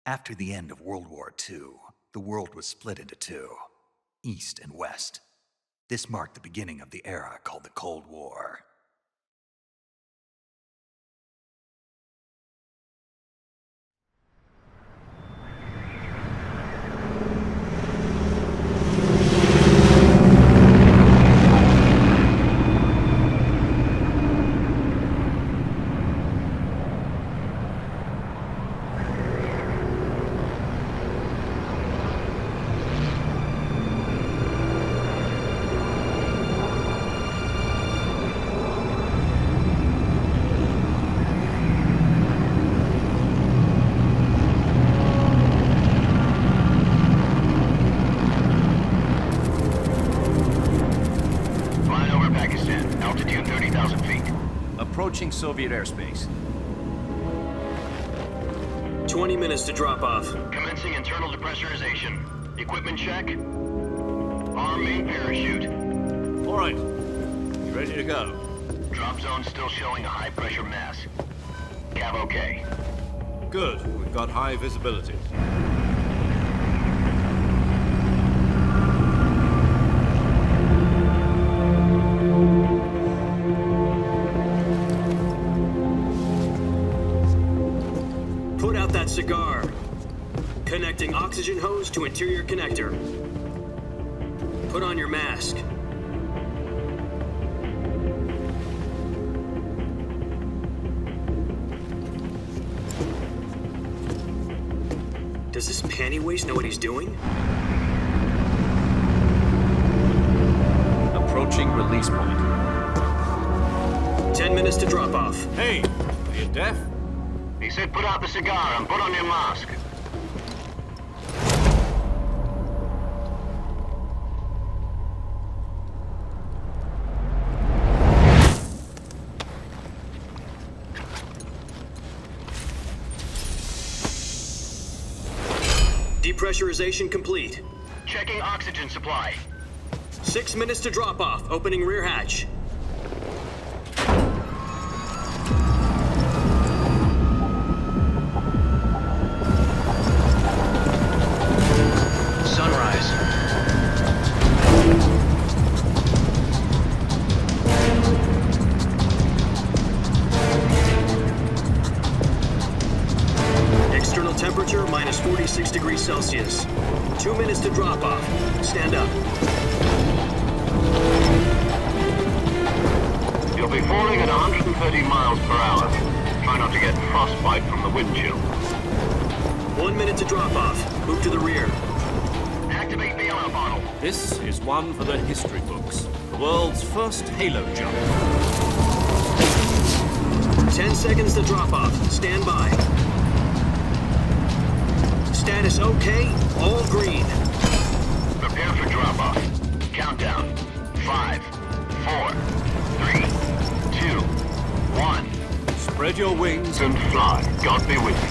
After the end of World War II, the world was split into two, East and West. This marked the beginning of the era called the Cold War. Approaching Soviet airspace. 20 minutes to drop off. Commencing internal depressurization. Equipment check. Arm main parachute. All right. You ready to go? Drop zone still showing a high pressure mass. Cav okay. Good. We've got high visibility. Put out that cigar. Connecting oxygen hose to interior connector. Put on your mask. Does this pantywaist know what he's doing? Approaching release point. 10 minutes to drop off. Hey, are you deaf? He said put out the cigar and put on your mask. Depressurization complete. Checking oxygen supply. 6 minutes to drop off. Opening rear hatch. Sunrise. External temperature minus 46 degrees Celsius. 2 minutes to drop off. Stand up. You'll be falling at 130 miles per hour. Try not to get frostbite from the wind chill. 1 minute to drop off. Move to the rear. Activate the air bottle. This is one for the history books. The world's first halo jump. 10 seconds to drop off. Stand by. Status okay. All green. Prepare for drop off. Countdown. 5, 4, 3, 2, 1. Spread your wings And fly. God be with you.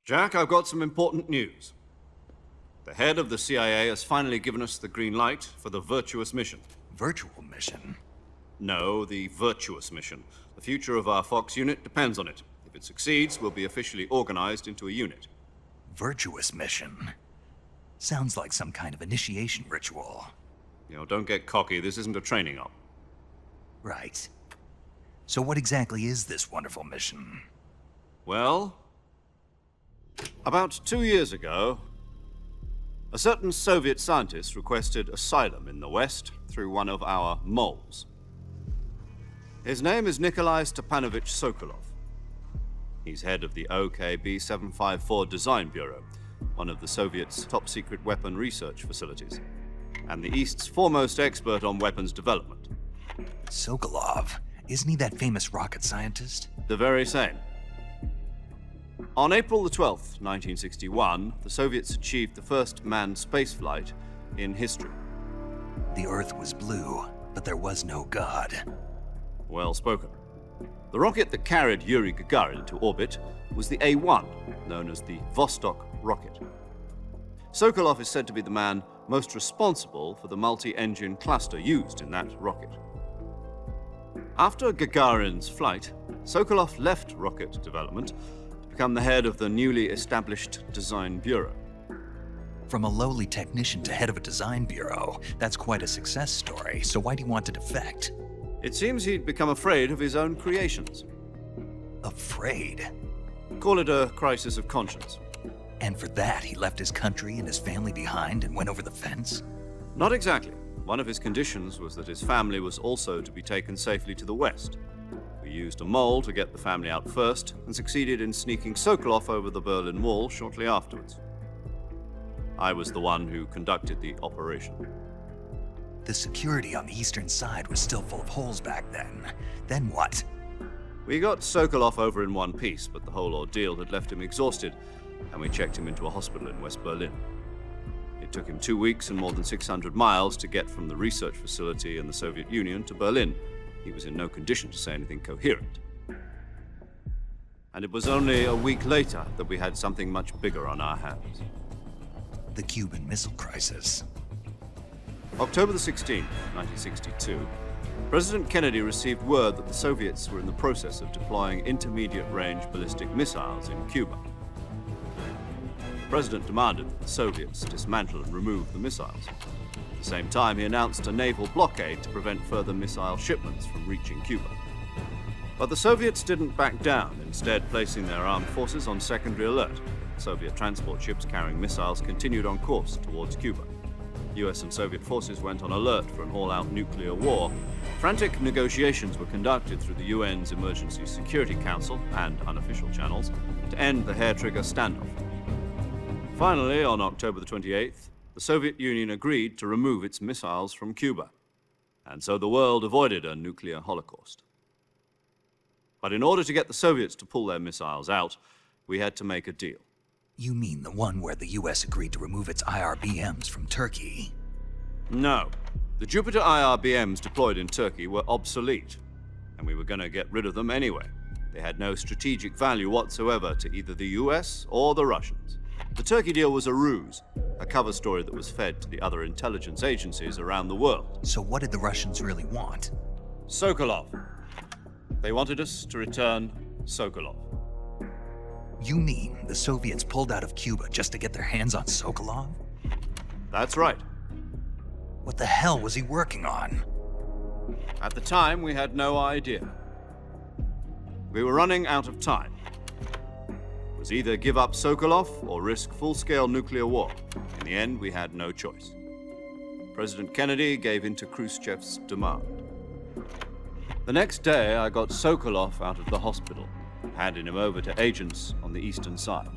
Jack, I've got some important news. The head of the CIA has finally given us the green light for the virtuous mission. Virtual mission? No, the virtuous mission. The future of our Fox unit depends on it. If it succeeds, we'll be officially organized into a unit. Virtuous mission? Sounds like some kind of initiation ritual. You know, don't get cocky. This isn't a training op. Right. So what exactly is this wonderful mission? Well, about 2 years ago, a certain Soviet scientist requested asylum in the West through one of our moles. His name is Nikolai Stepanovich Sokolov. He's head of the OKB-754 Design Bureau, one of the Soviets' top-secret weapon research facilities, and the East's foremost expert on weapons development. Sokolov? Isn't he that famous rocket scientist? The very same. On April the 12th, 1961, the Soviets achieved the first manned spaceflight in history. The Earth was blue, but there was no God. Well spoken. The rocket that carried Yuri Gagarin to orbit was the A-1, known as the Vostok rocket. Sokolov is said to be the man most responsible for the multi-engine cluster used in that rocket. After Gagarin's flight, Sokolov left rocket development to become the head of the newly established Design Bureau. From a lowly technician to head of a design bureau, that's quite a success story, so why'd he want to defect? It seems he'd become afraid of his own creations. Afraid? Call it a crisis of conscience. And for that, he left his country and his family behind and went over the fence? Not exactly. One of his conditions was that his family was also to be taken safely to the west. We used a mole to get the family out first and succeeded in sneaking Sokolov over the Berlin Wall shortly afterwards. I was the one who conducted the operation. The security on the eastern side was still full of holes back then. Then what? We got Sokolov over in one piece, but the whole ordeal had left him exhausted, and we checked him into a hospital in West Berlin. It took him 2 weeks and more than 600 miles to get from the research facility in the Soviet Union to Berlin. He was in no condition to say anything coherent. And it was only a week later that we had something much bigger on our hands. The Cuban Missile Crisis. October the 16th, 1962, President Kennedy received word that the Soviets were in the process of deploying intermediate-range ballistic missiles in Cuba. The President demanded that the Soviets dismantle and remove the missiles. At the same time, he announced a naval blockade to prevent further missile shipments from reaching Cuba. But the Soviets didn't back down, instead placing their armed forces on secondary alert. Soviet transport ships carrying missiles continued on course towards Cuba. US and Soviet forces went on alert for an all-out nuclear war. Frantic negotiations were conducted through the UN's Emergency Security Council and unofficial channels to end the hair-trigger standoff. Finally, on October the 28th, the Soviet Union agreed to remove its missiles from Cuba, and so the world avoided a nuclear holocaust. But in order to get the Soviets to pull their missiles out, we had to make a deal. You mean the one where the US agreed to remove its IRBMs from Turkey? No. The Jupiter IRBMs deployed in Turkey were obsolete, and we were going to get rid of them anyway. They had no strategic value whatsoever to either the US or the Russians. The Turkey deal was a ruse, a cover story that was fed to the other intelligence agencies around the world. So what did the Russians really want? Sokolov. They wanted us to return Sokolov. You mean the Soviets pulled out of Cuba just to get their hands on Sokolov? That's right. What the hell was he working on? At the time, we had no idea. We were running out of time. It was either give up Sokolov or risk full-scale nuclear war. In the end, we had no choice. President Kennedy gave in to Khrushchev's demand. The next day, I got Sokolov out of the hospital, handing him over to agents on the eastern side.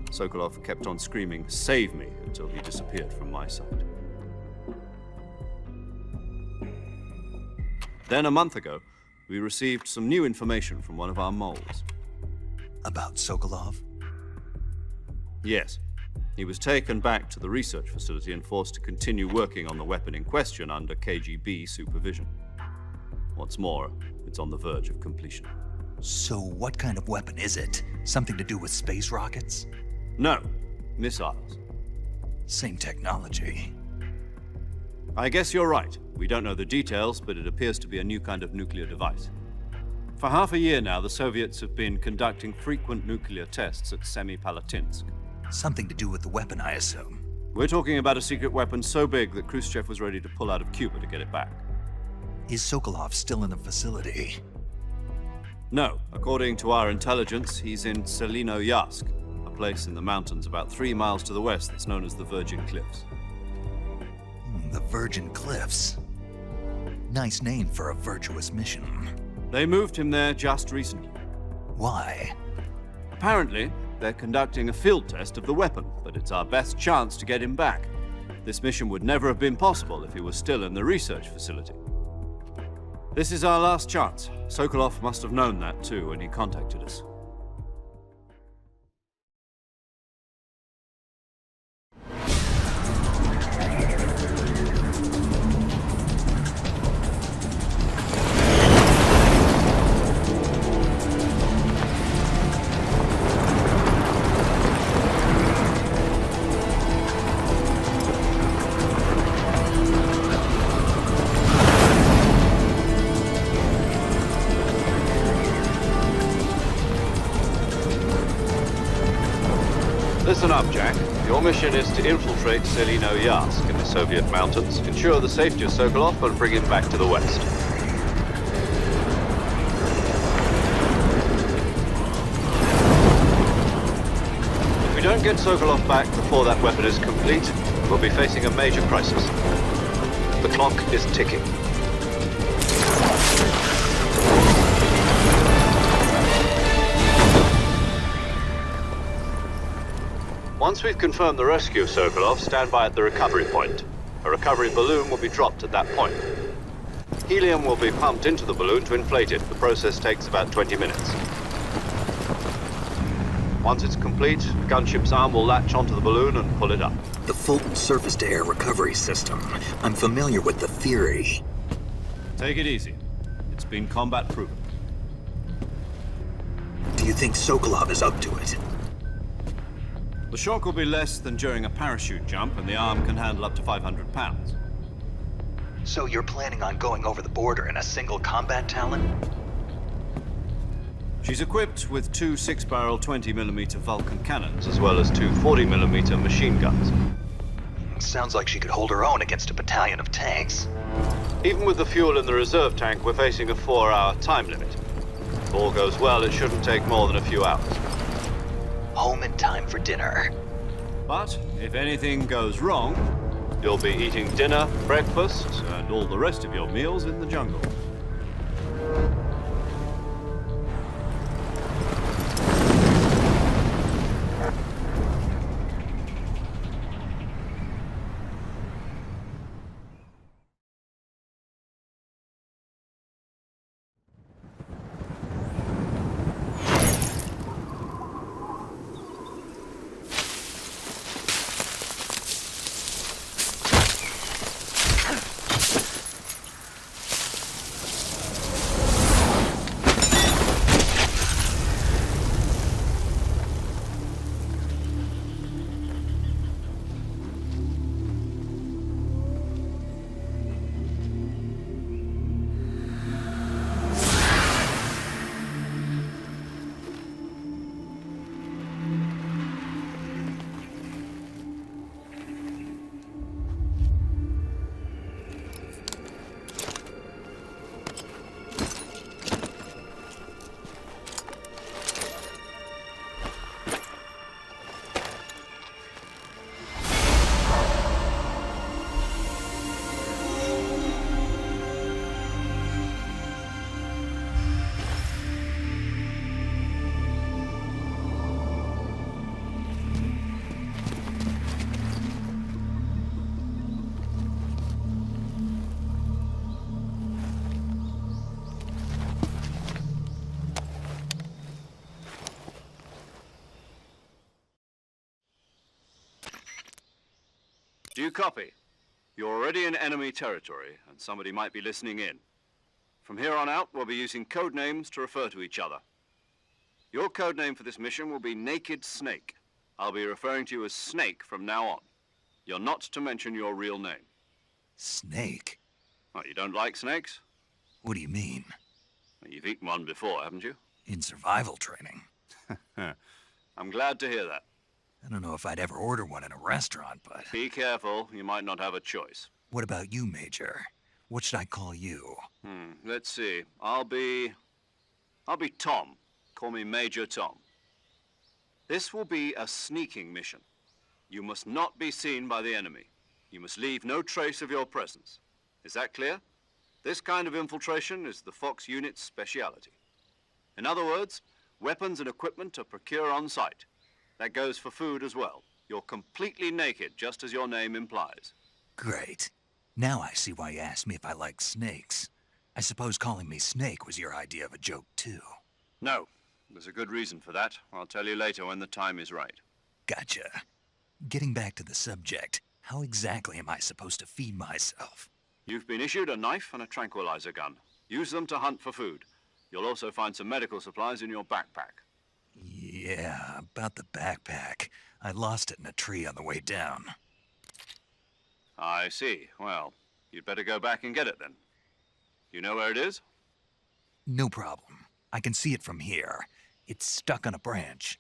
Sokolov kept on screaming, "Save me," until he disappeared from my sight. Then a month ago, we received some new information from one of our moles. About Sokolov? Yes. He was taken back to the research facility and forced to continue working on the weapon in question under KGB supervision. What's more, it's on the verge of completion. So what kind of weapon is it? Something to do with space rockets? No, missiles. Same technology. I guess you're right. We don't know the details, but it appears to be a new kind of nuclear device. For half a year now, the Soviets have been conducting frequent nuclear tests at Semipalatinsk. Something to do with the weapon, I assume. We're talking about a secret weapon so big that Khrushchev was ready to pull out of Cuba to get it back. Is Sokolov still in the facility? No. According to our intelligence, he's in Selinoyarsk, a place in the mountains about 3 miles to the west that's known as the Virgin Cliffs. The Virgin Cliffs. Nice name for a virtuous mission. They moved him there just recently. Why? Apparently, they're conducting a field test of the weapon, but it's our best chance to get him back. This mission would never have been possible if he was still in the research facility. This is our last chance. Sokolov must have known that too when he contacted us. Listen up, Jack. Your mission is to infiltrate Selino-Yarsk in the Soviet mountains, ensure the safety of Sokolov, and bring him back to the west. If we don't get Sokolov back before that weapon is complete, we'll be facing a major crisis. The clock is ticking. Once we've confirmed the rescue of Sokolov, stand by at the recovery point. A recovery balloon will be dropped at that point. Helium will be pumped into the balloon to inflate it. The process takes about 20 minutes. Once it's complete, the gunship's arm will latch onto the balloon and pull it up. The Fulton surface-to-air recovery system. I'm familiar with the theory. Take it easy. It's been combat-proven. Do you think Sokolov is up to it? The shock will be less than during a parachute jump, and the arm can handle up to 500 pounds. So you're planning on going over the border in a single combat Talon? She's equipped with two 6-barrel 20mm Vulcan cannons, as well as two 40mm machine guns. Sounds like she could hold her own against a battalion of tanks. Even with the fuel in the reserve tank, we're facing a 4-hour time limit. If all goes well, it shouldn't take more than a few hours. Home in time for dinner. But if anything goes wrong, you'll be eating dinner, breakfast, and all the rest of your meals in the jungle. Do you copy? You're already in enemy territory, and somebody might be listening in. From here on out, we'll be using code names to refer to each other. Your code name for this mission will be Naked Snake. I'll be referring to you as Snake from now on. You're not to mention your real name. Snake? Oh, you don't like snakes? What do you mean? Well, you've eaten one before, haven't you? In survival training. I'm glad to hear that. I don't know if I'd ever order one in a restaurant, but... Be careful, you might not have a choice. What about you, Major? What should I call you? Let's see. I'll be Tom. Call me Major Tom. This will be a sneaking mission. You must not be seen by the enemy. You must leave no trace of your presence. Is that clear? This kind of infiltration is the Fox unit's speciality. In other words, weapons and equipment are procured on site. That goes for food as well. You're completely naked, just as your name implies. Great. Now I see why you asked me if I like snakes. I suppose calling me Snake was your idea of a joke, too. No. There's a good reason for that. I'll tell you later when the time is right. Gotcha. Getting back to the subject, how exactly am I supposed to feed myself? You've been issued a knife and a tranquilizer gun. Use them to hunt for food. You'll also find some medical supplies in your backpack. Yeah, about the backpack. I lost it in a tree on the way down. I see. Well, you'd better go back and get it then. You know where it is? No problem. I can see it from here. It's stuck on a branch.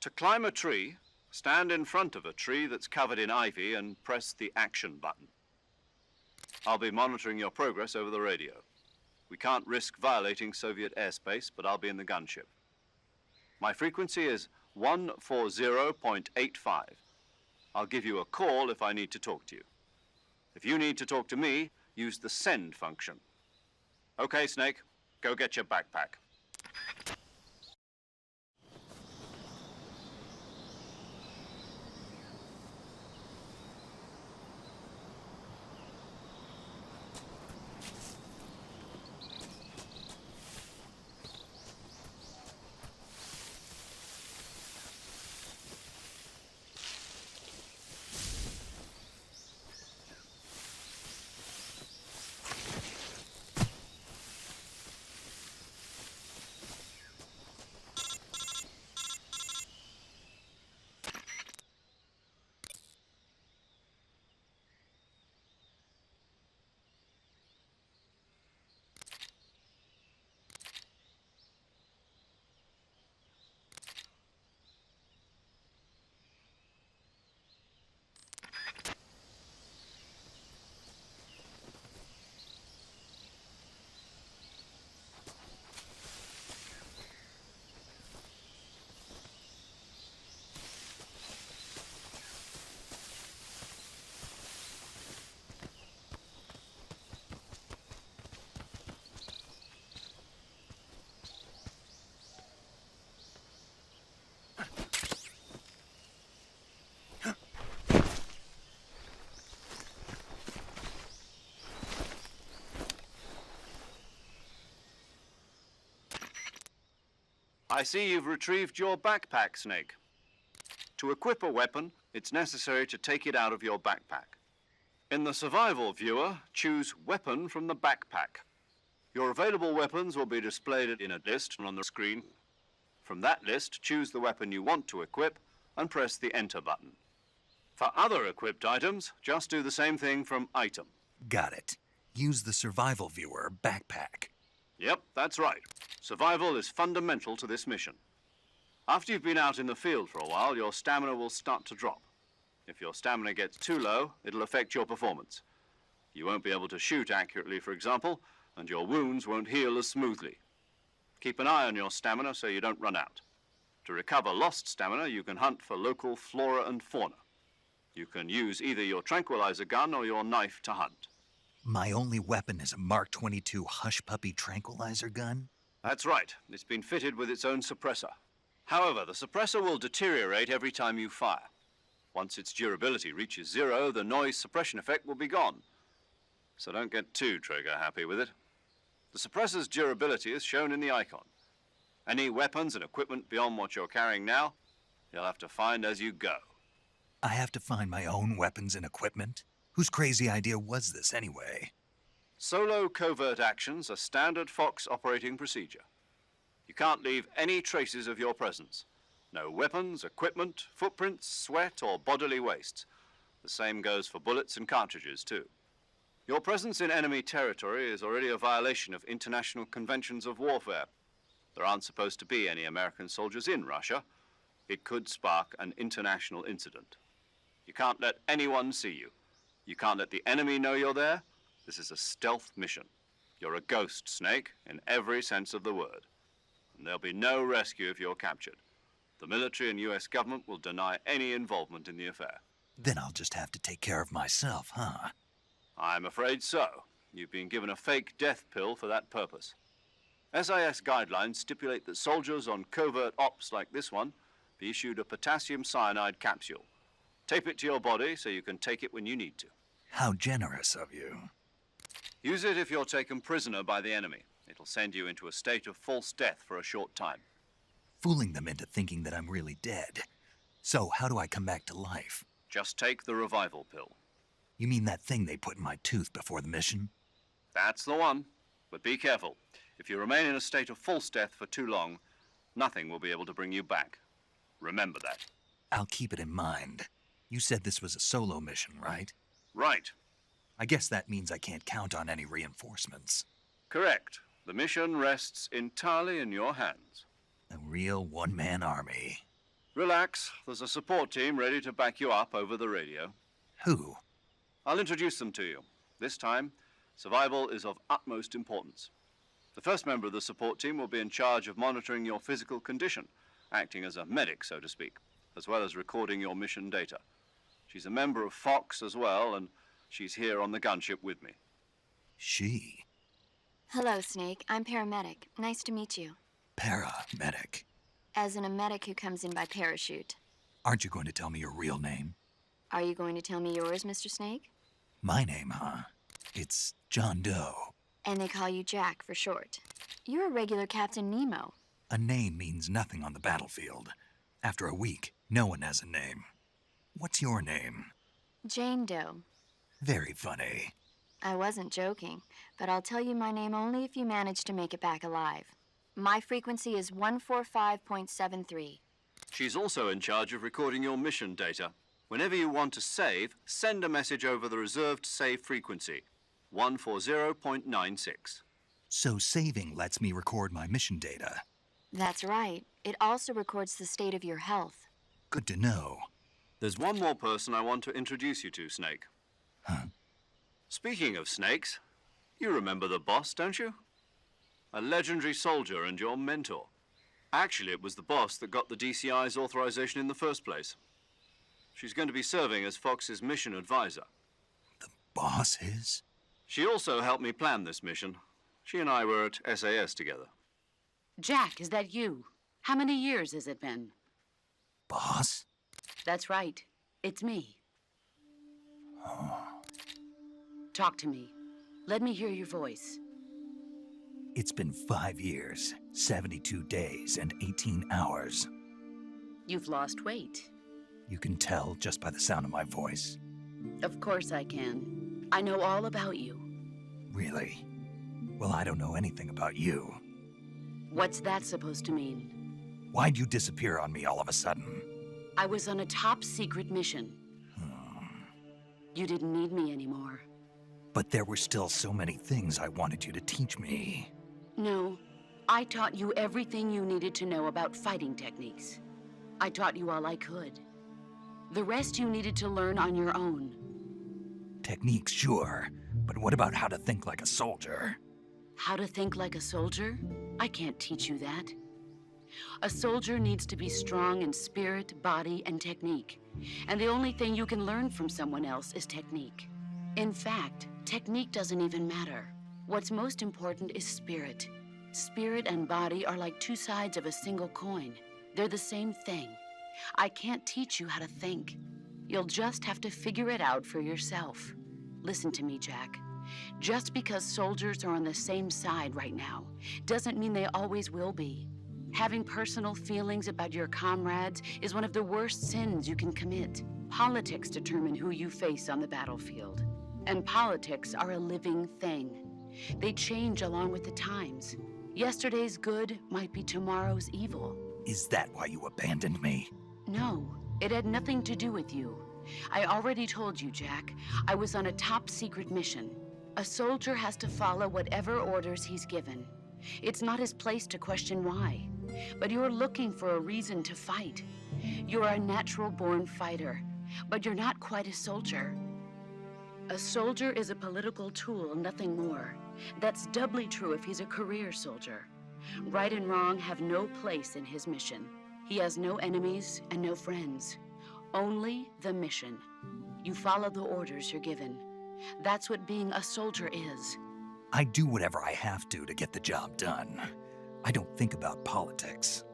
To climb a tree, stand in front of a tree that's covered in ivy and press the action button. I'll be monitoring your progress over the radio. We can't risk violating Soviet airspace, but I'll be in the gunship. My frequency is 140.85. I'll give you a call if I need to talk to you. If you need to talk to me, use the send function. Okay, Snake, go get your backpack. I see you've retrieved your backpack, Snake. To equip a weapon, it's necessary to take it out of your backpack. In the survival viewer, choose Weapon from the backpack. Your available weapons will be displayed in a list on the screen. From that list, choose the weapon you want to equip and press the Enter button. For other equipped items, just do the same thing from Item. Got it. Use the survival viewer backpack. Yep, that's right. Survival is fundamental to this mission. After you've been out in the field for a while, your stamina will start to drop. If your stamina gets too low, it'll affect your performance. You won't be able to shoot accurately, for example, and your wounds won't heal as smoothly. Keep an eye on your stamina so you don't run out. To recover lost stamina, you can hunt for local flora and fauna. You can use either your tranquilizer gun or your knife to hunt. My only weapon is a Mark 22 Hush Puppy tranquilizer gun? That's right. It's been fitted with its own suppressor. However, the suppressor will deteriorate every time you fire. Once its durability reaches 0, the noise suppression effect will be gone. So don't get too trigger-happy with it. The suppressor's durability is shown in the icon. Any weapons and equipment beyond what you're carrying now, you'll have to find as you go. I have to find my own weapons and equipment? Whose crazy idea was this, anyway? Solo covert actions are standard Fox operating procedure. You can't leave any traces of your presence. No weapons, equipment, footprints, sweat, or bodily wastes. The same goes for bullets and cartridges, too. Your presence in enemy territory is already a violation of international conventions of warfare. There aren't supposed to be any American soldiers in Russia. It could spark an international incident. You can't let anyone see you. You can't let the enemy know you're there. This is a stealth mission. You're a ghost, Snake, in every sense of the word. And there'll be no rescue if you're captured. The military and US government will deny any involvement in the affair. Then I'll just have to take care of myself, huh? I'm afraid so. You've been given a fake death pill for that purpose. SIS guidelines stipulate that soldiers on covert ops like this one be issued a potassium cyanide capsule. Tape it to your body so you can take it when you need to. How generous of you. Use it if you're taken prisoner by the enemy. It'll send you into a state of false death for a short time. Fooling them into thinking that I'm really dead. So, how do I come back to life? Just take the revival pill. You mean that thing they put in my tooth before the mission? That's the one. But be careful. If you remain in a state of false death for too long, nothing will be able to bring you back. Remember that. I'll keep it in mind. You said this was a solo mission, right? Right. I guess that means I can't count on any reinforcements. Correct. The mission rests entirely in your hands. A real one-man army. Relax. There's a support team ready to back you up over the radio. Who? I'll introduce them to you. This time, survival is of utmost importance. The first member of the support team will be in charge of monitoring your physical condition, acting as a medic, so to speak, as well as recording your mission data. She's a member of Fox as well, and she's here on the gunship with me. She. Hello, Snake. I'm paramedic. Nice to meet you. Paramedic. As in a medic who comes in by parachute. Aren't you going to tell me your real name? Are you going to tell me yours, Mr. Snake? My name, huh? It's John Doe. And they call you Jack for short. You're a regular Captain Nemo. A name means nothing on the battlefield. After a week, no one has a name. What's your name? Jane Doe. Very funny. I wasn't joking, but I'll tell you my name only if you manage to make it back alive. My frequency is 145.73. She's also in charge of recording your mission data. Whenever you want to save, send a message over the reserved save frequency, 140.96. So saving lets me record my mission data. That's right. It also records the state of your health. Good to know. There's one more person I want to introduce you to, Snake. Huh? Speaking of snakes, you remember the boss, don't you? A legendary soldier and your mentor. Actually, it was the boss that got the DCI's authorization in the first place. She's going to be serving as Fox's mission advisor. The boss is? She also helped me plan this mission. She and I were at SAS together. Jack, is that you? How many years has it been? Boss? That's right. It's me. Talk to me. Let me hear your voice. It's been 5 years, 72 days, and 18 hours. You've lost weight. You can tell just by the sound of my voice. Of course I can. I know all about you. Really? Well, I don't know anything about you. What's that supposed to mean? Why'd you disappear on me all of a sudden? I was on a top-secret mission. You didn't need me anymore. But there were still so many things I wanted you to teach me. No, I taught you everything you needed to know about fighting techniques. I taught you all I could. The rest you needed to learn on your own. Techniques, sure. But what about how to think like a soldier? How to think like a soldier? I can't teach you that. A soldier needs to be strong in spirit, body, and technique. And the only thing you can learn from someone else is technique. In fact, technique doesn't even matter. What's most important is spirit. Spirit and body are like two sides of a single coin. They're the same thing. I can't teach you how to think. You'll just have to figure it out for yourself. Listen to me, Jack. Just because soldiers are on the same side right now doesn't mean they always will be. Having personal feelings about your comrades is one of the worst sins you can commit. Politics determine who you face on the battlefield. And politics are a living thing. They change along with the times. Yesterday's good might be tomorrow's evil. Is that why you abandoned me? No, it had nothing to do with you. I already told you, Jack. I was on a top-secret mission. A soldier has to follow whatever orders he's given. It's not his place to question why. But you're looking for a reason to fight. You're a natural-born fighter, but you're not quite a soldier. A soldier is a political tool, nothing more. That's doubly true if he's a career soldier. Right and wrong have no place in his mission. He has no enemies and no friends. Only the mission. You follow the orders you're given. That's what being a soldier is. I do whatever I have to get the job done. I don't think about politics.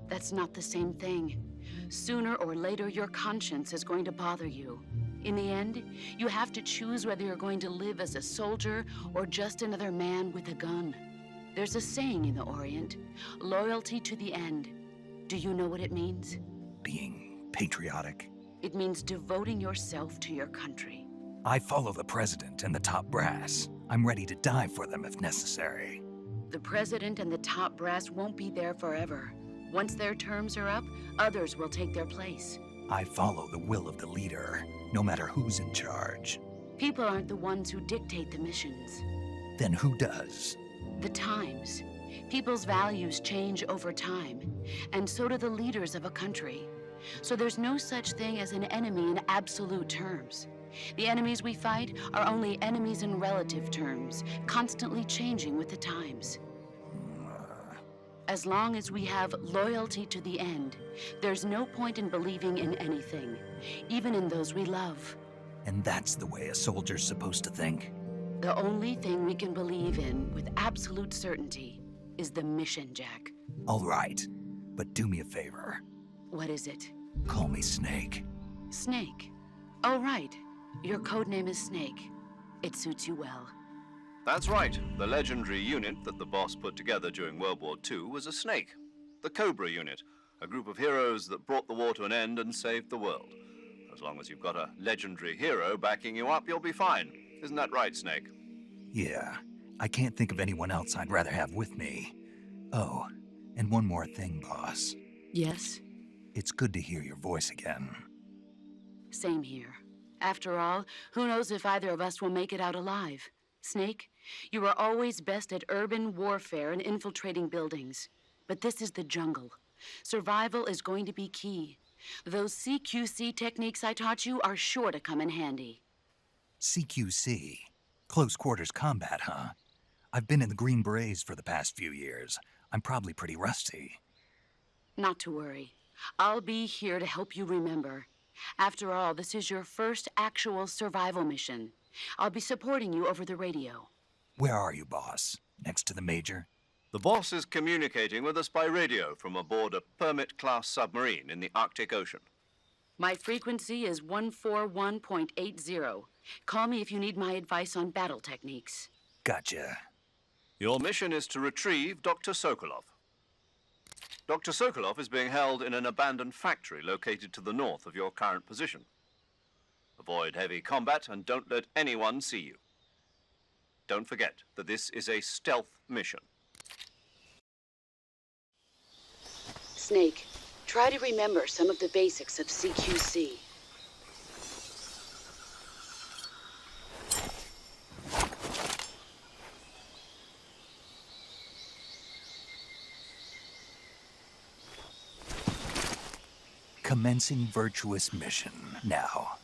That's not the same thing. Sooner or later, your conscience is going to bother you. In the end, you have to choose whether you're going to live as a soldier or just another man with a gun. There's a saying in the Orient, loyalty to the end. Do you know what it means? Being patriotic. It means devoting yourself to your country. I follow the president and the top brass. I'm ready to die for them if necessary. The president and the top brass won't be there forever. Once their terms are up, others will take their place. I follow the will of the leader, no matter who's in charge. People aren't the ones who dictate the missions. Then who does? The times. People's values change over time, and so do the leaders of a country. So there's no such thing as an enemy in absolute terms. The enemies we fight are only enemies in relative terms, constantly changing with the times. As long as we have loyalty to the end, there's no point in believing in anything, even in those we love. And that's the way a soldier's supposed to think? The only thing we can believe in with absolute certainty is the mission, Jack. All right, but do me a favor. What is it? Call me Snake. Snake. Oh, right. Your code name is Snake. It suits you well. That's right. The legendary unit that the boss put together during World War II was a snake. The Cobra unit, a group of heroes that brought the war to an end and saved the world. As long as you've got a legendary hero backing you up, you'll be fine. Isn't that right, Snake? Yeah, I can't think of anyone else I'd rather have with me. Oh, and one more thing, boss. Yes? It's good to hear your voice again. Same here. After all, who knows if either of us will make it out alive? Snake, you were always best at urban warfare and infiltrating buildings. But this is the jungle. Survival is going to be key. Those CQC techniques I taught you are sure to come in handy. CQC? Close quarters combat, huh? I've been in the Green Berets for the past few years. I'm probably pretty rusty. Not to worry. I'll be here to help you remember. After all, this is your first actual survival mission. I'll be supporting you over the radio. Where are you, boss? Next to the Major? The boss is communicating with us by radio from aboard a Permit-class submarine in the Arctic Ocean. My frequency is 141.80. Call me if you need my advice on battle techniques. Gotcha. Your mission is to retrieve Dr. Sokolov. Dr. Sokolov is being held in an abandoned factory located to the north of your current position. Avoid heavy combat and don't let anyone see you. Don't forget that this is a stealth mission. Snake, try to remember some of the basics of CQC. Commencing virtuous mission now.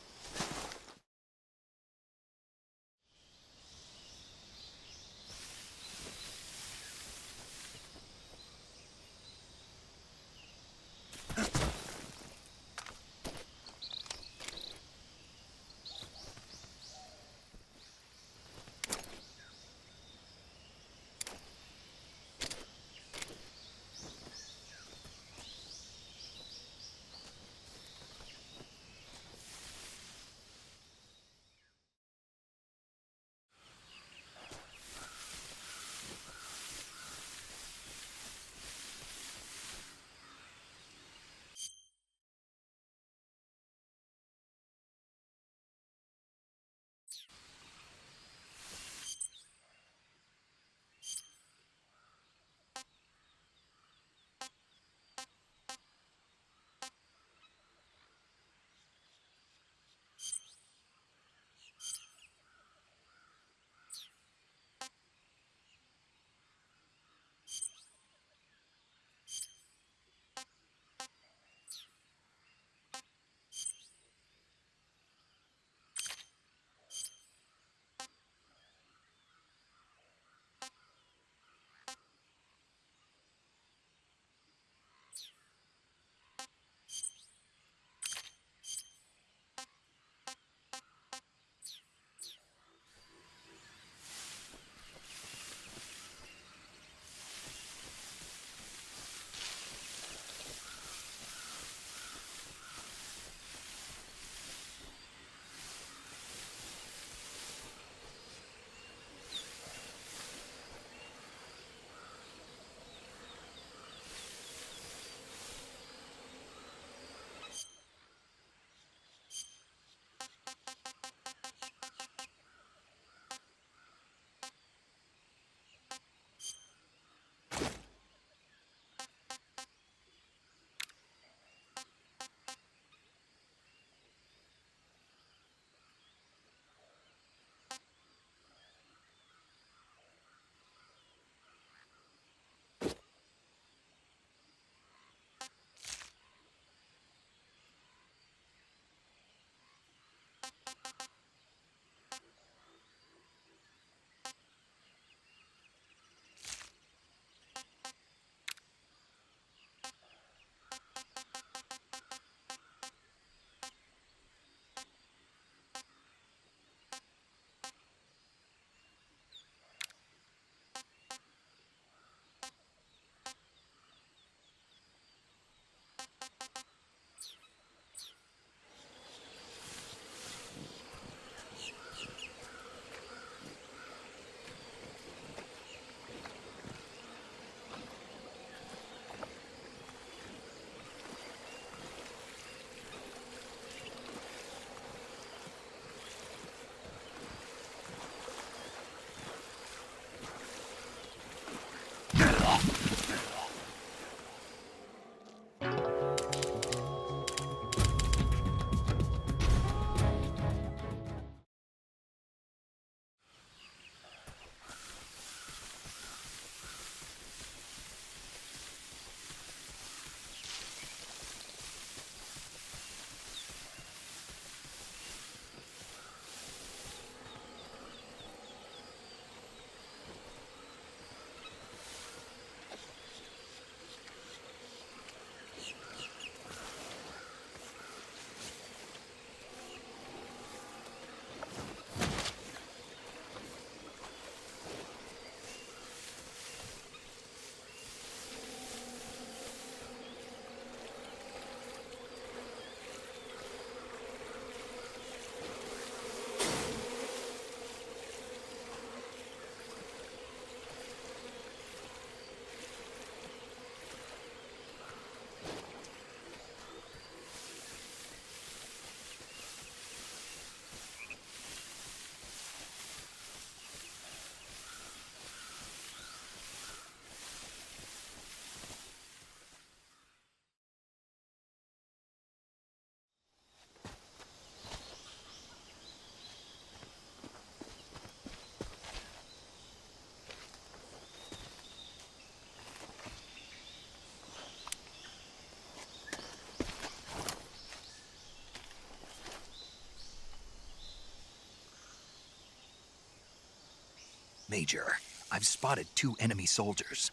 Major, I've spotted 2 enemy soldiers.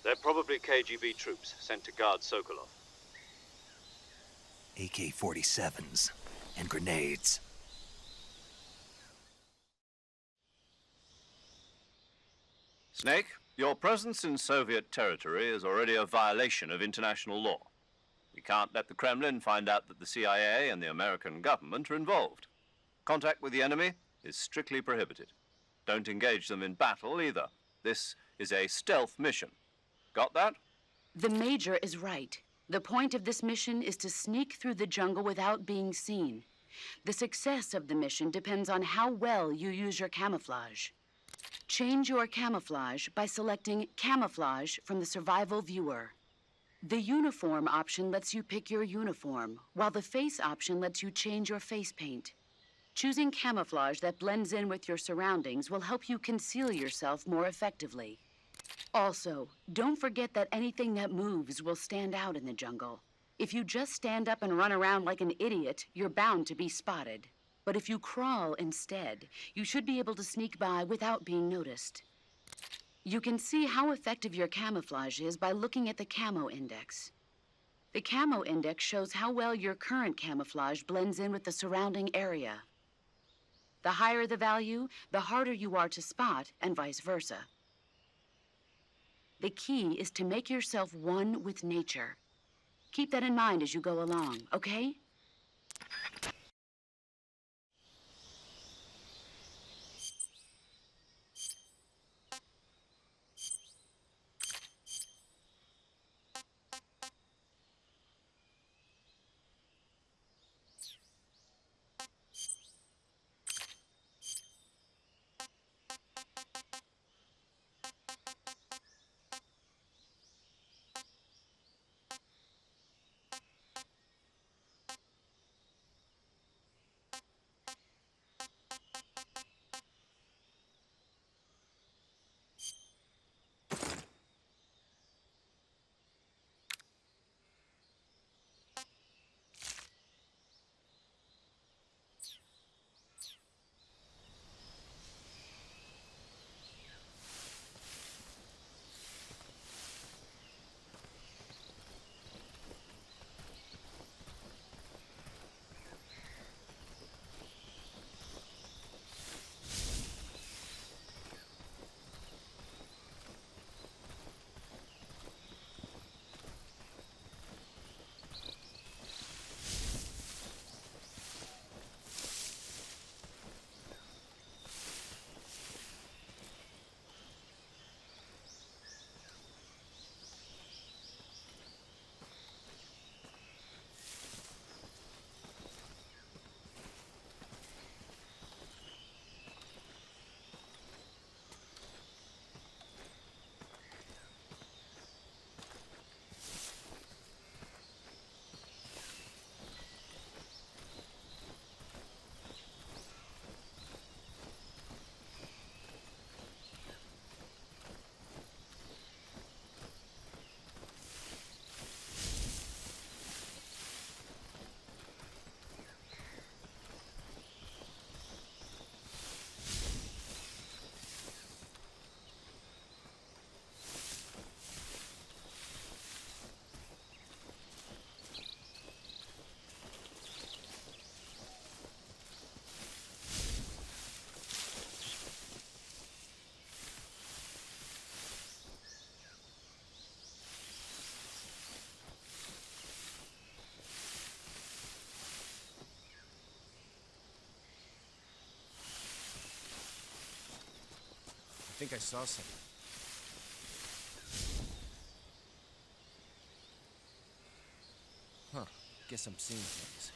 They're probably KGB troops sent to guard Sokolov. AK-47s and grenades. Snake, your presence in Soviet territory is already a violation of international law. We can't let the Kremlin find out that the CIA and the American government are involved. Contact with the enemy is strictly prohibited. Don't engage them in battle either. This is a stealth mission. Got that? The Major is right. The point of this mission is to sneak through the jungle without being seen. The success of the mission depends on how well you use your camouflage. Change your camouflage by selecting Camouflage from the Survival Viewer. The Uniform option lets you pick your uniform, while the Face option lets you change your face paint. Choosing camouflage that blends in with your surroundings will help you conceal yourself more effectively. Also, don't forget that anything that moves will stand out in the jungle. If you just stand up and run around like an idiot, you're bound to be spotted. But if you crawl instead, you should be able to sneak by without being noticed. You can see how effective your camouflage is by looking at the Camo Index. The Camo Index shows how well your current camouflage blends in with the surrounding area. The higher the value, the harder you are to spot, and vice versa. The key is to make yourself one with nature. Keep that in mind as you go along, okay? I think I saw something. Huh. Guess I'm seeing things.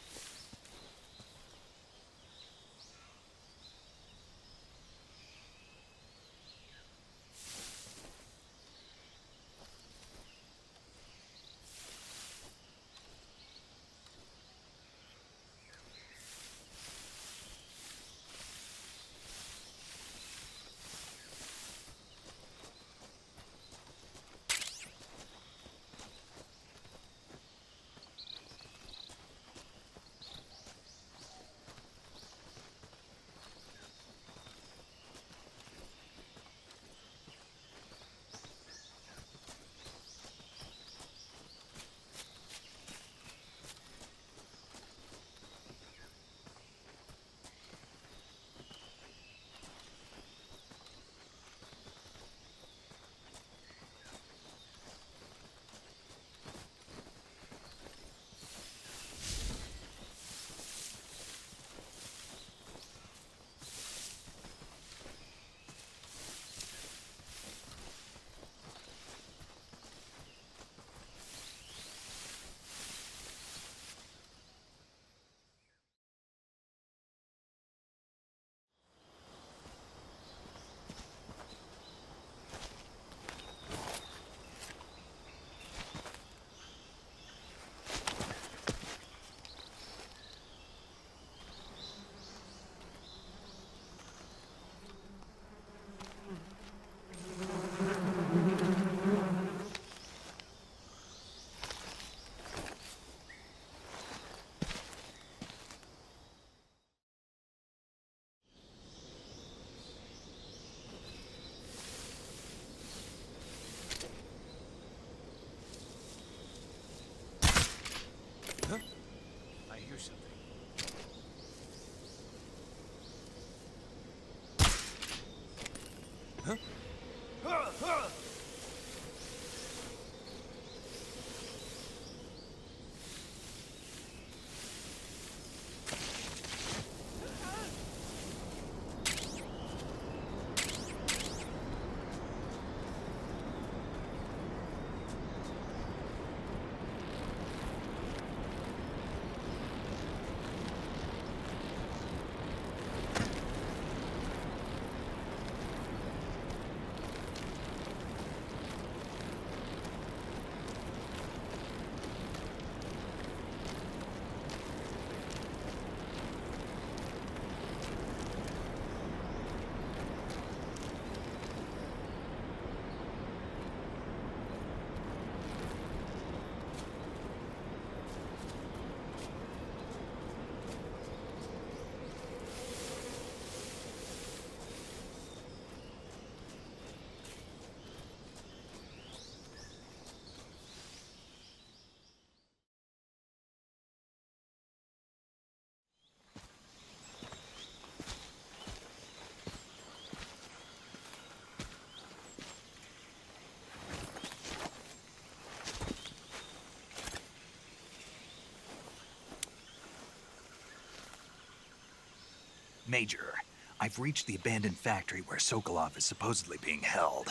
Major, I've reached the abandoned factory where Sokolov is supposedly being held.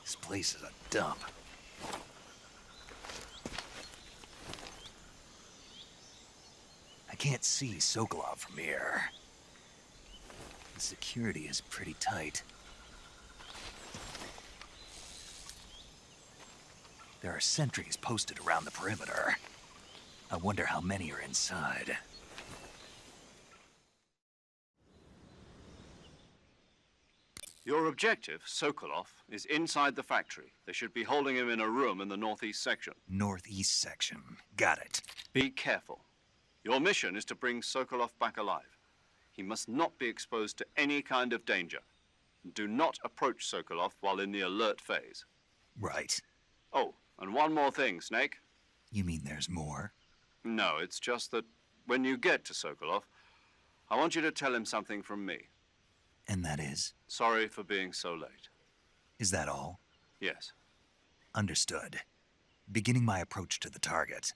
This place is a dump. I can't see Sokolov from here. The security is pretty tight. There are sentries posted around the perimeter. I wonder how many are inside. Your objective, Sokolov, is inside the factory. They should be holding him in a room in the northeast section. Northeast section. Got it. Be careful. Your mission is to bring Sokolov back alive. He must not be exposed to any kind of danger. Do not approach Sokolov while in the alert phase. Right. Oh, and one more thing, Snake. You mean there's more? No, it's just that when you get to Sokolov, I want you to tell him something from me. And that is? Sorry for being so late. Is that all? Yes. Understood. Beginning my approach to the target.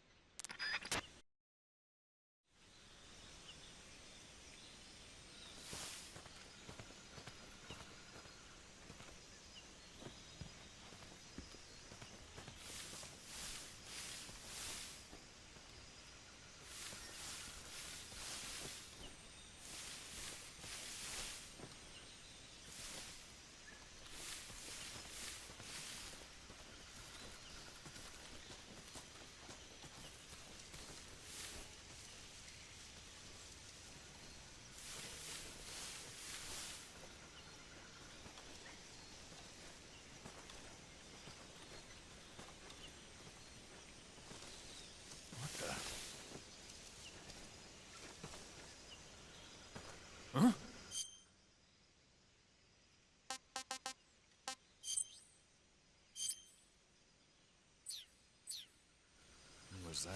Huh? What was that?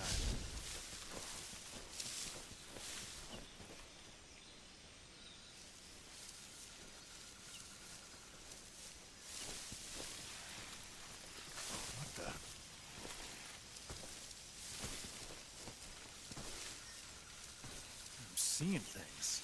What the? I'm seeing things.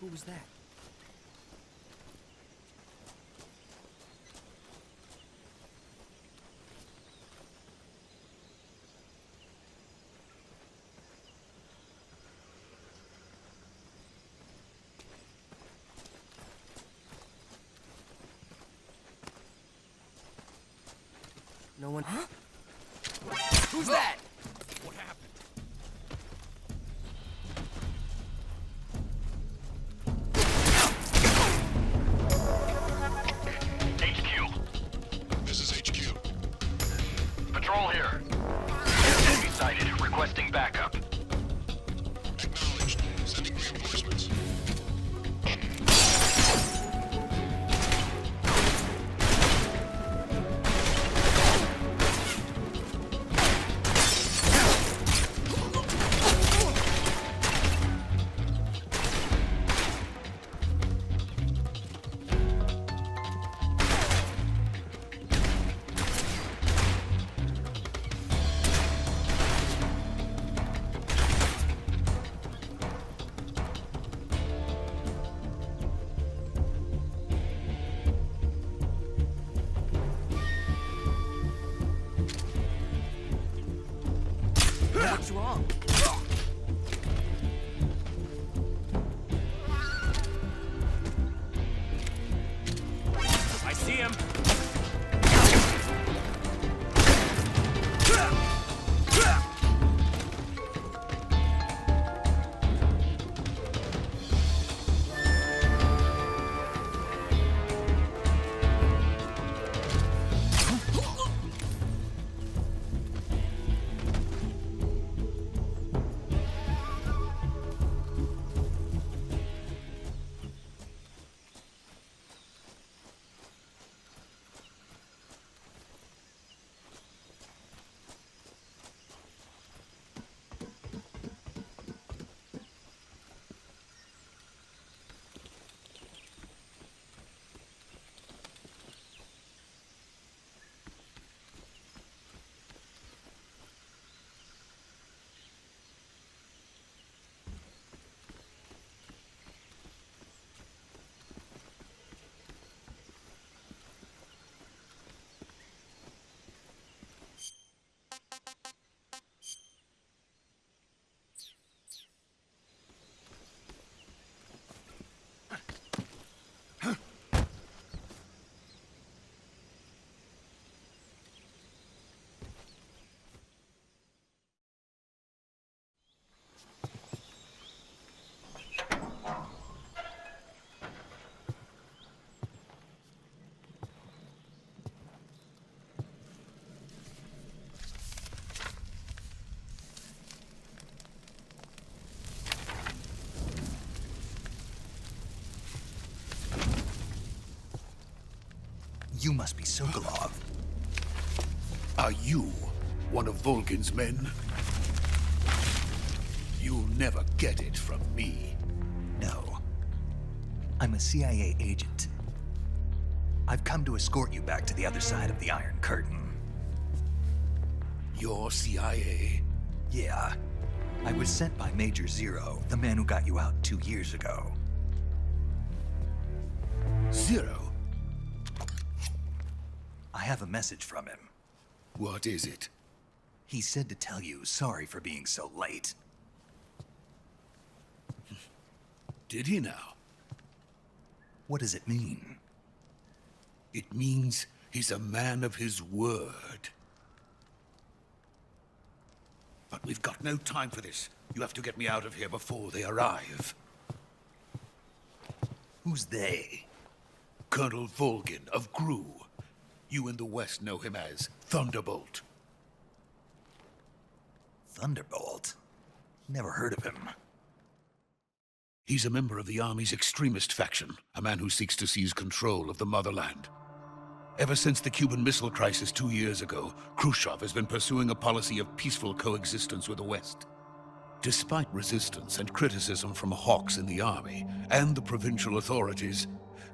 Who was that? No one. Huh? Who's that? What happened? Patrol here. Enemy sighted. Requesting backup. Acknowledged. Sending reinforcements. You must be Sokolov. Are you one of Volgin's men? You'll never get it from me. No. I'm a CIA agent. I've come to escort you back to the other side of the Iron Curtain. You're CIA? Yeah. I was sent by Major Zero, the man who got you out 2 years ago. Zero? I have a message from him. What is it? He said to tell you sorry for being so late. Did he now? What does it mean? It means he's a man of his word. But we've got no time for this. You have to get me out of here before they arrive. Who's they? Colonel Volgin of GRU. You in the West know him as Thunderbolt. Thunderbolt? Never heard of him. He's a member of the Army's extremist faction, a man who seeks to seize control of the motherland. Ever since the Cuban Missile Crisis 2 years ago, Khrushchev has been pursuing a policy of peaceful coexistence with the West. Despite resistance and criticism from hawks in the army and the provincial authorities,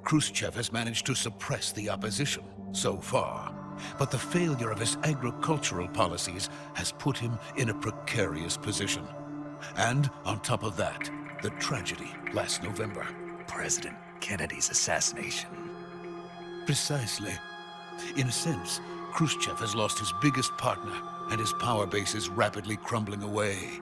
Khrushchev has managed to suppress the opposition so far. But the failure of his agricultural policies has put him in a precarious position. And on top of that, the tragedy last November. President Kennedy's assassination. Precisely. In a sense, Khrushchev has lost his biggest partner, and his power base is rapidly crumbling away.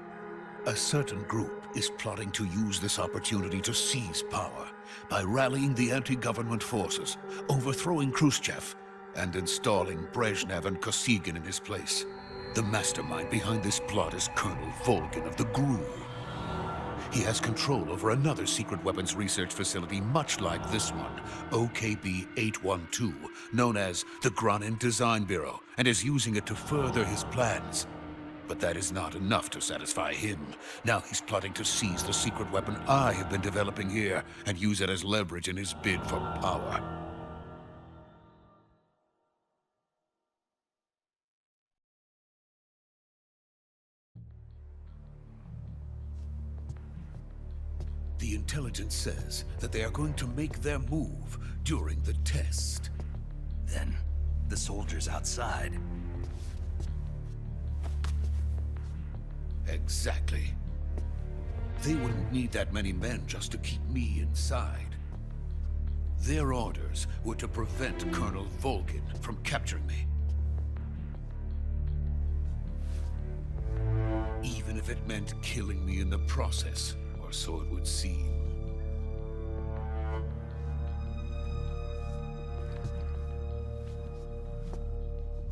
A certain group is plotting to use this opportunity to seize power by rallying the anti-government forces, overthrowing Khrushchev, and installing Brezhnev and Kosygin in his place. The mastermind behind this plot is Colonel Volgin of the GRU. He has control over another secret weapons research facility much like this one, OKB-812, known as the Granin Design Bureau, and is using it to further his plans. But that is not enough to satisfy him. Now he's plotting to seize the secret weapon I have been developing here and use it as leverage in his bid for power. The intelligence says that they are going to make their move during the test. Then, the soldiers outside. Exactly. They wouldn't need that many men just to keep me inside. Their orders were to prevent Colonel Volgin from capturing me. Even if it meant killing me in the process, or so it would seem.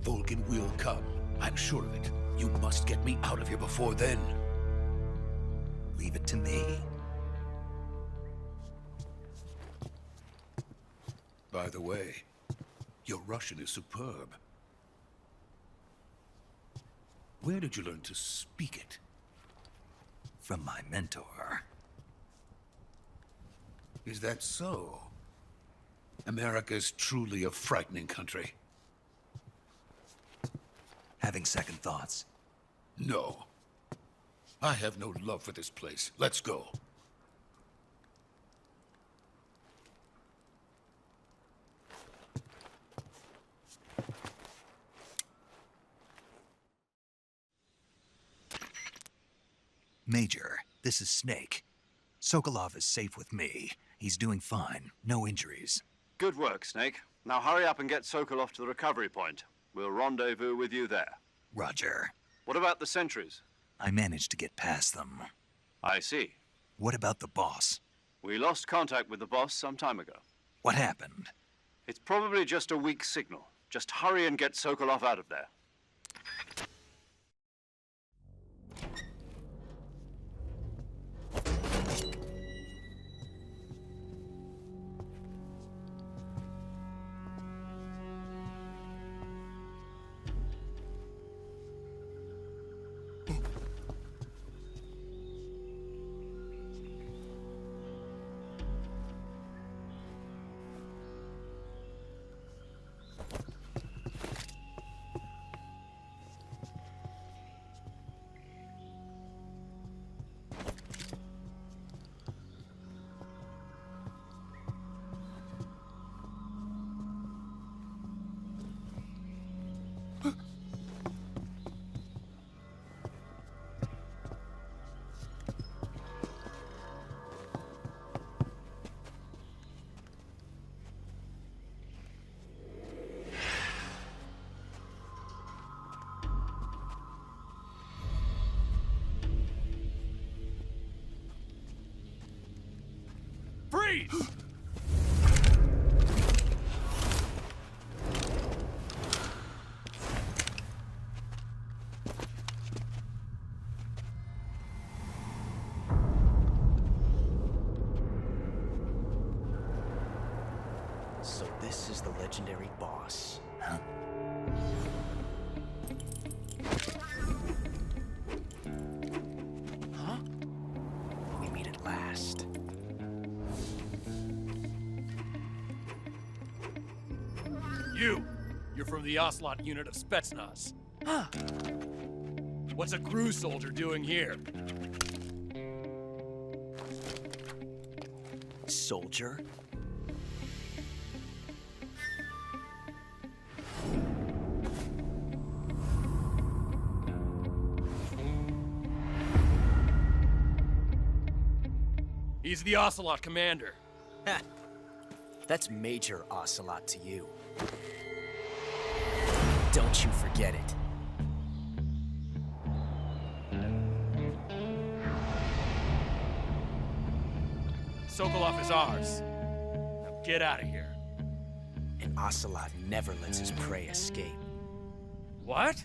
Volgin will come. I'm sure of it. You must get me out of here before then. Leave it to me. By the way, your Russian is superb. Where did you learn to speak it? From my mentor. Is that so? America is truly a frightening country. Having second thoughts? No. I have no love for this place. Let's go. Major, this is Snake. Sokolov is safe with me. He's doing fine. No injuries. Good work, Snake. Now hurry up and get Sokolov to the recovery point. We'll rendezvous with you there. Roger. What about the sentries? I managed to get past them. I see. What about the boss? We lost contact with the boss some time ago. What happened? It's probably just a weak signal. Just hurry and get Sokolov out of there. Freeze! So this is the legendary boss. Huh? Huh? We meet at last. You're from the Ocelot unit of Spetsnaz. What's a crew soldier doing here? Soldier? He's the Ocelot commander. Ha! That's Major Ocelot to you. Don't you forget it. Sokolov is ours. Now get out of here. And Ocelot never lets his prey escape. What?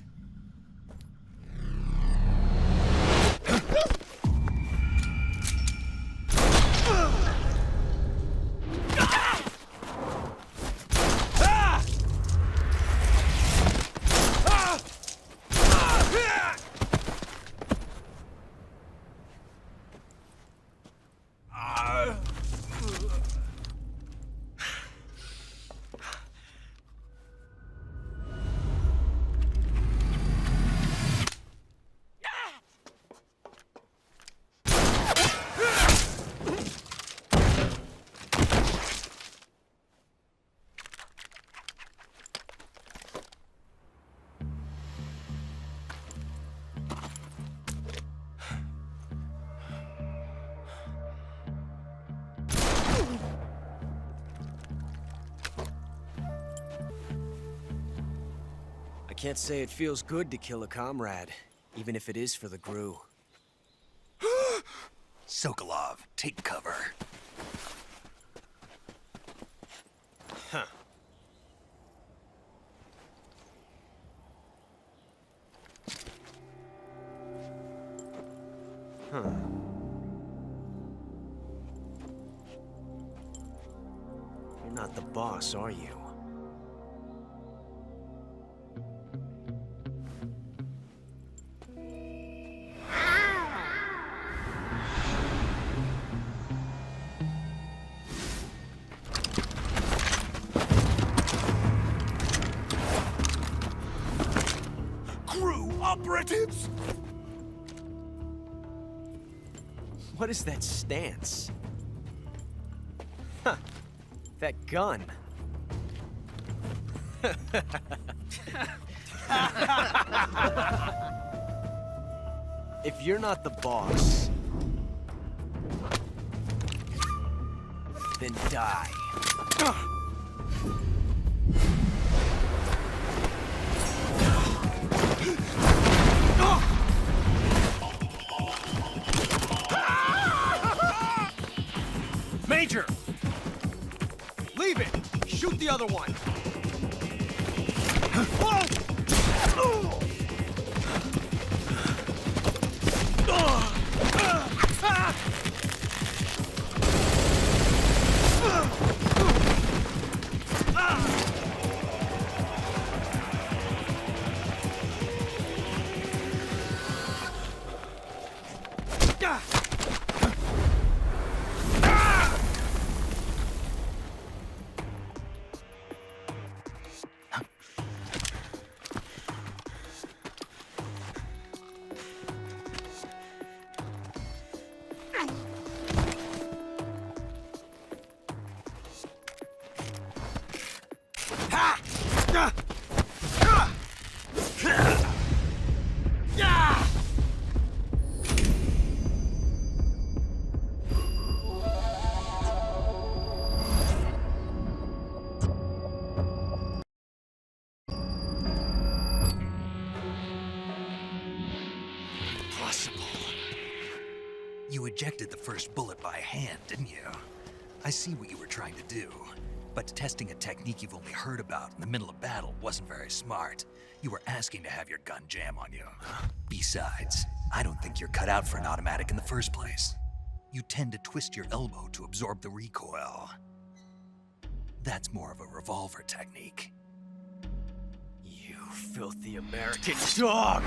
I can't say it feels good to kill a comrade, even if it is for the GRU. Sokolov, take cover. Huh. Huh. You're not the boss, are you? Operatives! What is that stance? Huh. That gun. If you're not the boss, then die. Major! Leave it! Shoot the other one! You ejected the first bullet by hand, didn't you? I see what you were trying to do, but testing a technique you've only heard about in the middle of battle wasn't very smart. You were asking to have your gun jam on you. Besides, I don't think you're cut out for an automatic in the first place. You tend to twist your elbow to absorb the recoil. That's more of a revolver technique. You filthy American dog!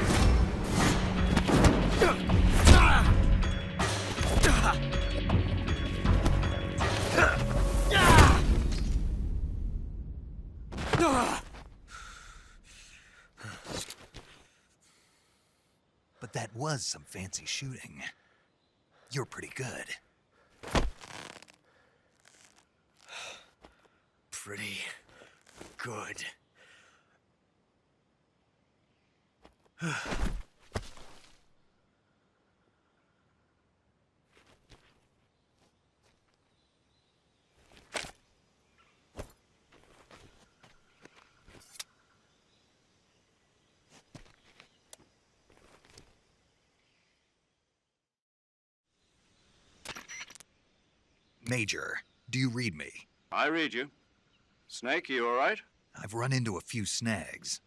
But that was some fancy shooting. You're pretty good. Pretty good. Major, do you read me? I read you. Snake, you all right? I've run into a few snags.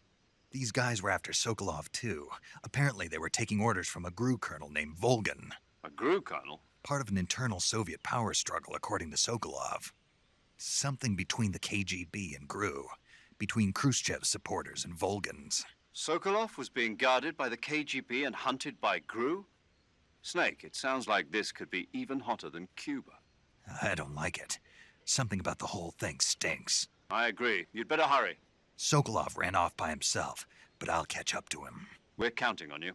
These guys were after Sokolov too. Apparently they were taking orders from a GRU colonel named Volgan. A GRU colonel? Part of an internal Soviet power struggle, according to Sokolov. Something between the KGB and GRU. Between Khrushchev's supporters and Volgan's. Sokolov was being guarded by the KGB and hunted by GRU? Snake, it sounds like this could be even hotter than Cuba. I don't like it. Something about the whole thing stinks. I agree. You'd better hurry. Sokolov ran off by himself, but I'll catch up to him. We're counting on you.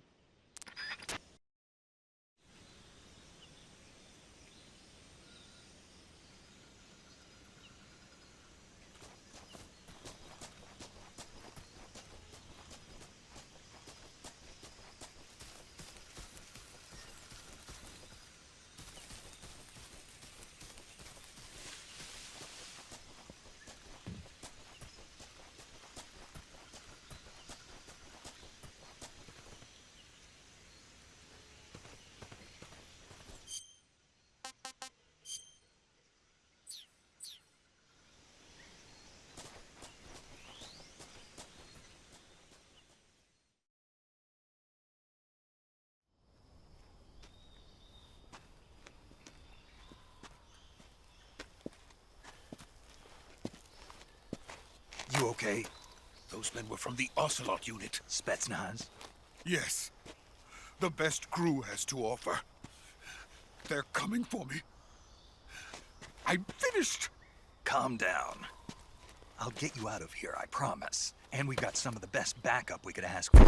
You okay? Those men were from the Ocelot unit. Spetsnaz? Yes. The best GRU has to offer. They're coming for me. I'm finished. Calm down. I'll get you out of here, I promise. And we got some of the best backup we could ask for.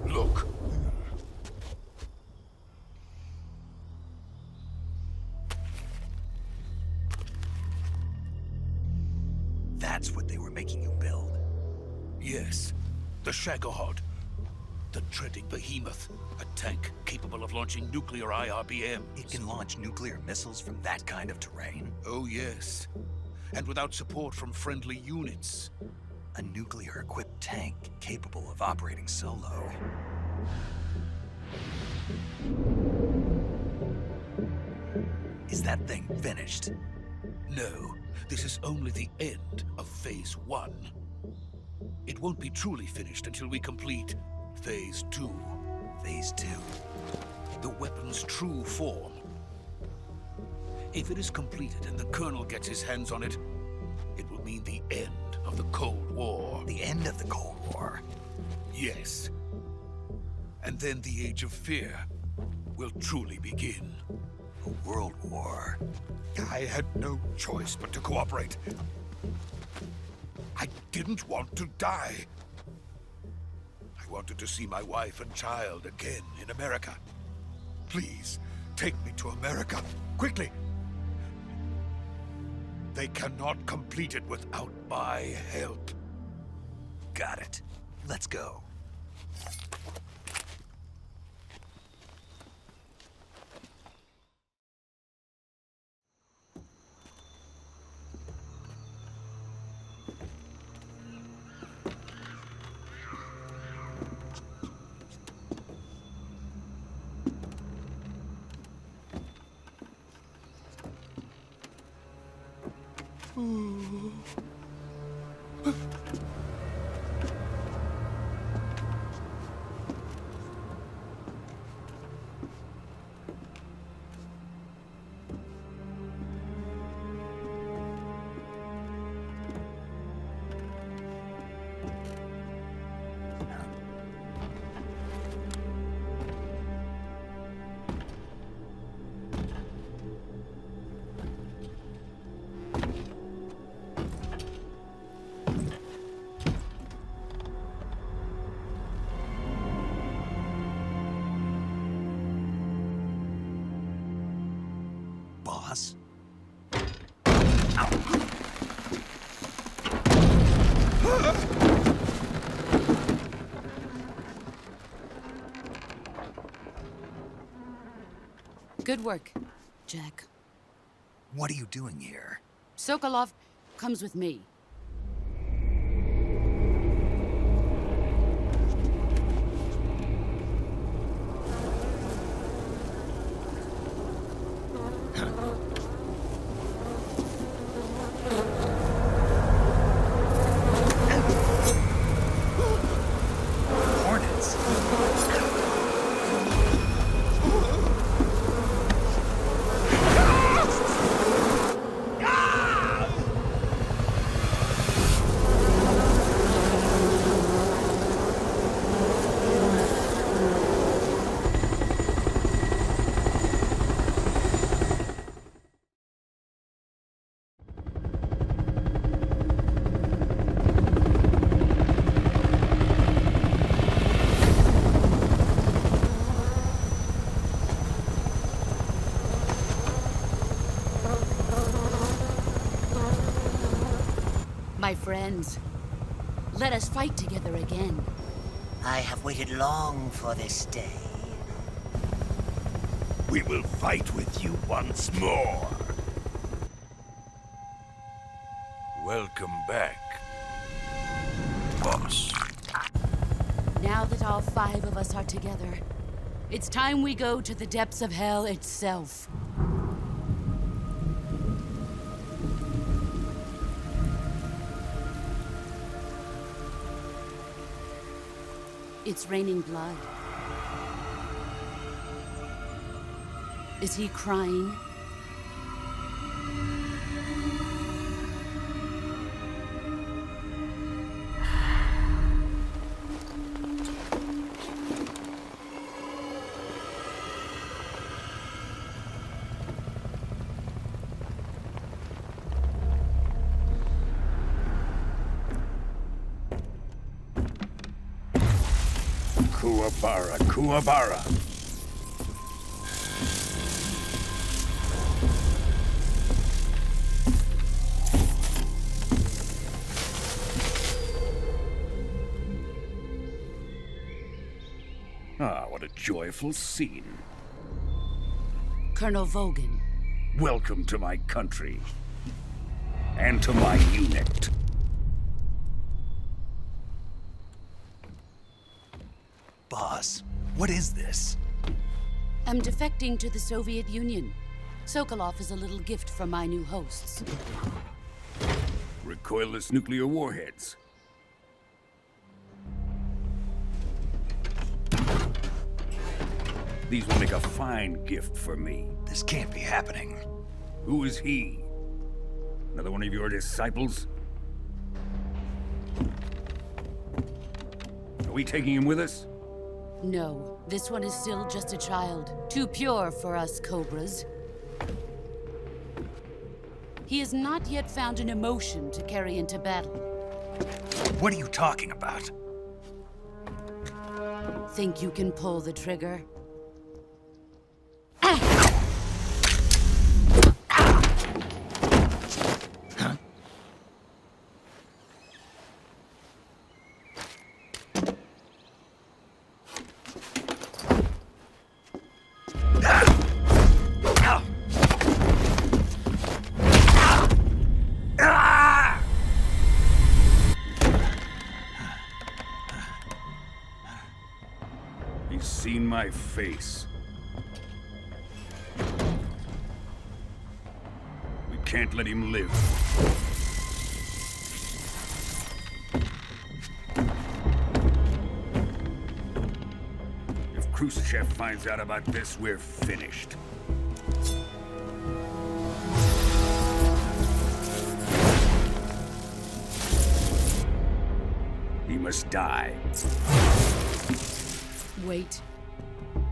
Look. That's what they were making you build? Yes. The Shagohod. The treading behemoth. A tank capable of launching nuclear IRBMs. It can launch nuclear missiles from that kind of terrain? Oh, yes. And without support from friendly units. A nuclear-equipped tank capable of operating solo. Is that thing finished? No. This is only the end of Phase 1. It won't be truly finished until we complete Phase 2. Phase 2? The weapon's true form. If it is completed and the Colonel gets his hands on it, it will mean the end of the Cold War. The end of the Cold War? Yes. And then the Age of Fear will truly begin. A world war? I had no choice but to cooperate. I didn't want to die. I wanted to see my wife and child again in America. Please, take me to America, quickly. They cannot complete it without my help. Got it. Let's go. Boss? Good work, Jack. What are you doing here? Sokolov comes with me. Hornets? My friends, let us fight together again. I have waited long for this day. We will fight with you once more. Welcome back, boss. Now that all 5 of us are together, it's time we go to the depths of hell itself. It's raining blood. Is he crying? Kuwabara, Kuwabara. Ah, what a joyful scene. Colonel Vogan. Welcome to my country. And to my unit. Boss, what is this? I'm defecting to the Soviet Union. Sokolov is a little gift from my new hosts. Recoilless nuclear warheads. These will make a fine gift for me. This can't be happening. Who is he? Another one of your disciples? Are we taking him with us? No, this one is still just a child. Too pure for us Cobras. He has not yet found an emotion to carry into battle. What are you talking about? Think you can pull the trigger? He's seen my face. We can't let him live. If Khrushchev finds out about this, we're finished. He must die. Wait.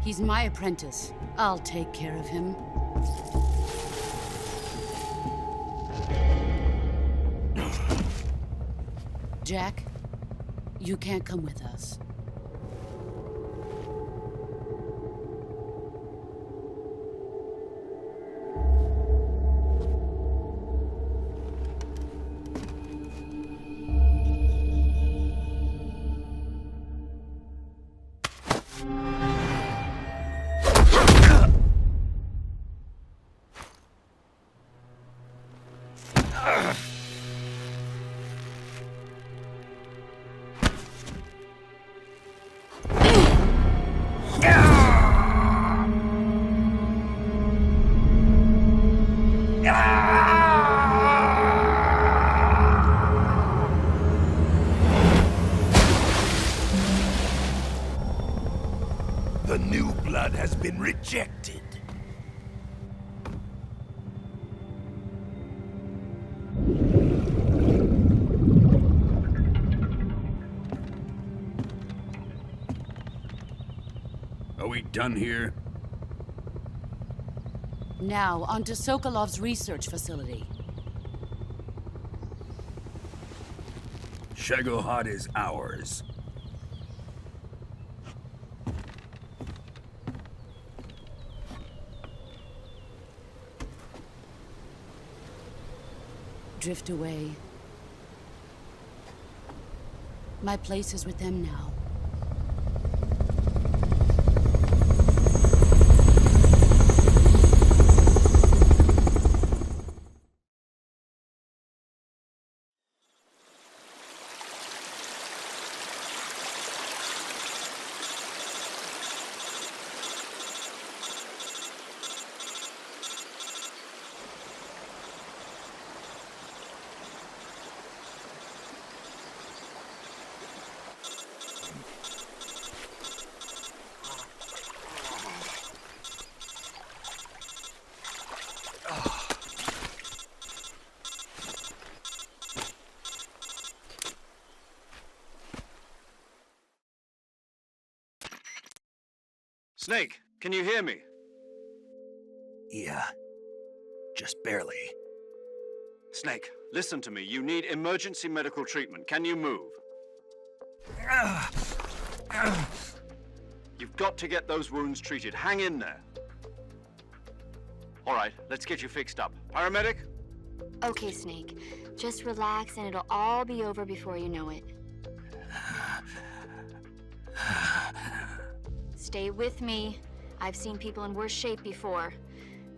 He's my apprentice. I'll take care of him. Jack, you can't come with us. The new blood has been rejected. Are we done here? Now, onto Sokolov's research facility. Shagohod is ours. Drift away. My place is with them now. Snake, can you hear me? Yeah. Just barely. Snake, listen to me. You need emergency medical treatment. Can you move? You've got to get those wounds treated. Hang in there. All right, let's get you fixed up. Paramedic? Okay, Snake. Just relax and it'll all be over before you know it. Stay with me. I've seen people in worse shape before.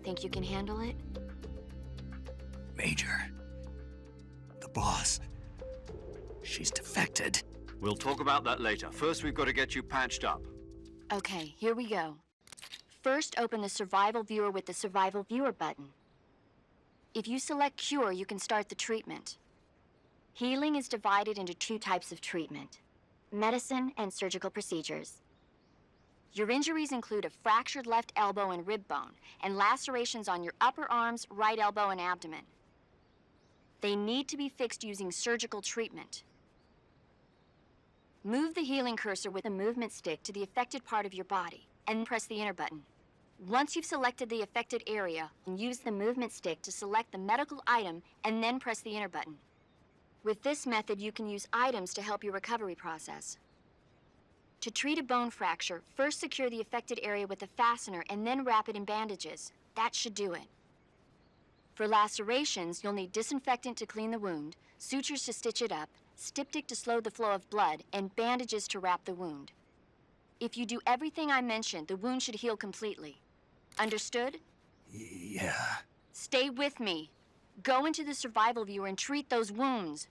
Think you can handle it? Major. The boss. She's defected. We'll talk about that later. First, we've got to get you patched up. Okay, here we go. First, open the Survival Viewer with the Survival Viewer button. If you select Cure, you can start the treatment. Healing is divided into two types of treatment: medicine and surgical procedures. Your injuries include a fractured left elbow and rib bone, and lacerations on your upper arms, right elbow, and abdomen. They need to be fixed using surgical treatment. Move the healing cursor with a movement stick to the affected part of your body, and press the enter button. Once you've selected the affected area, use the movement stick to select the medical item, and then press the enter button. With this method, you can use items to help your recovery process. To treat a bone fracture, first secure the affected area with a fastener and then wrap it in bandages. That should do it. For lacerations, you'll need disinfectant to clean the wound, sutures to stitch it up, styptic to slow the flow of blood, and bandages to wrap the wound. If you do everything I mentioned, the wound should heal completely. Understood? Yeah. Stay with me. Go into the Survival Viewer and treat those wounds.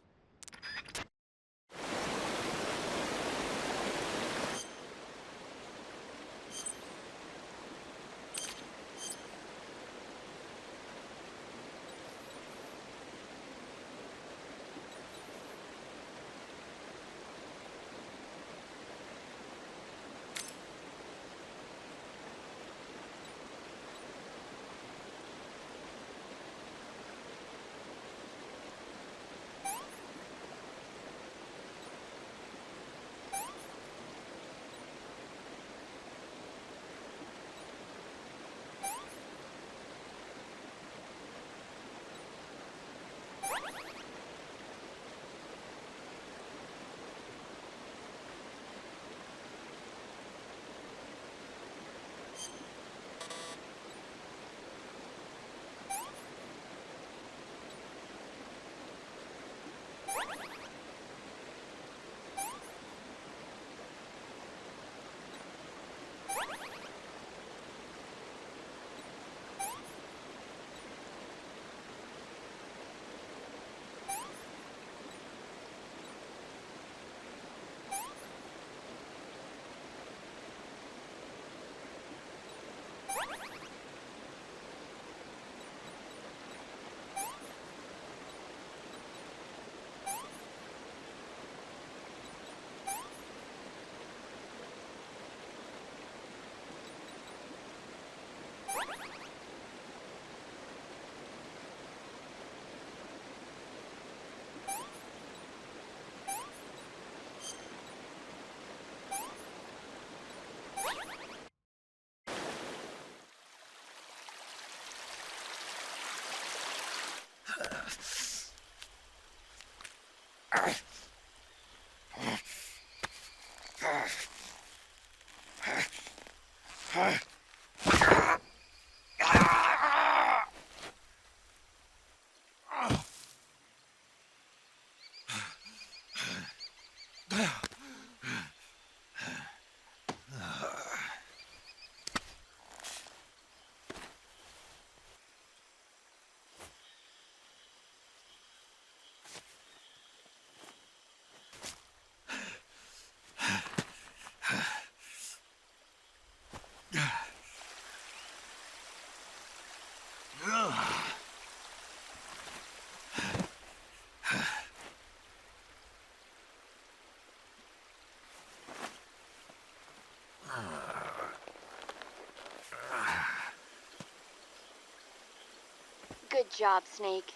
Good job, Snake.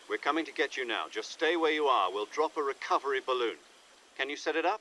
We're coming to get you now. Just stay where you are. We'll drop a recovery balloon. Can you set it up?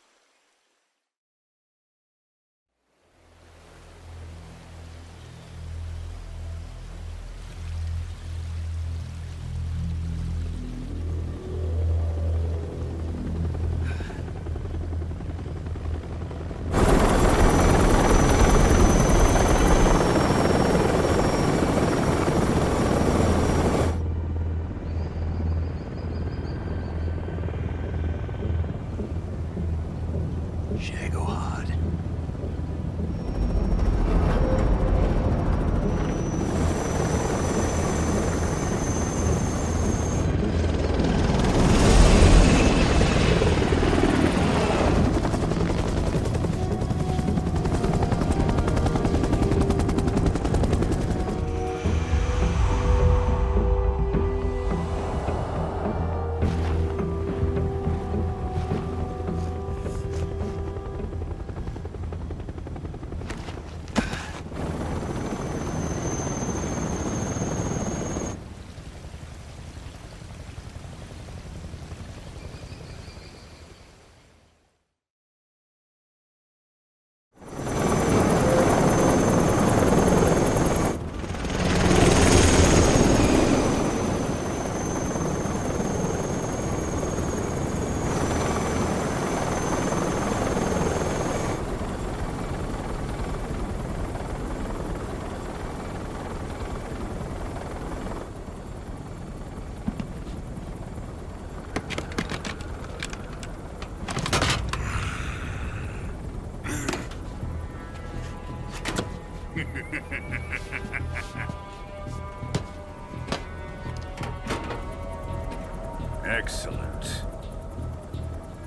Excellent.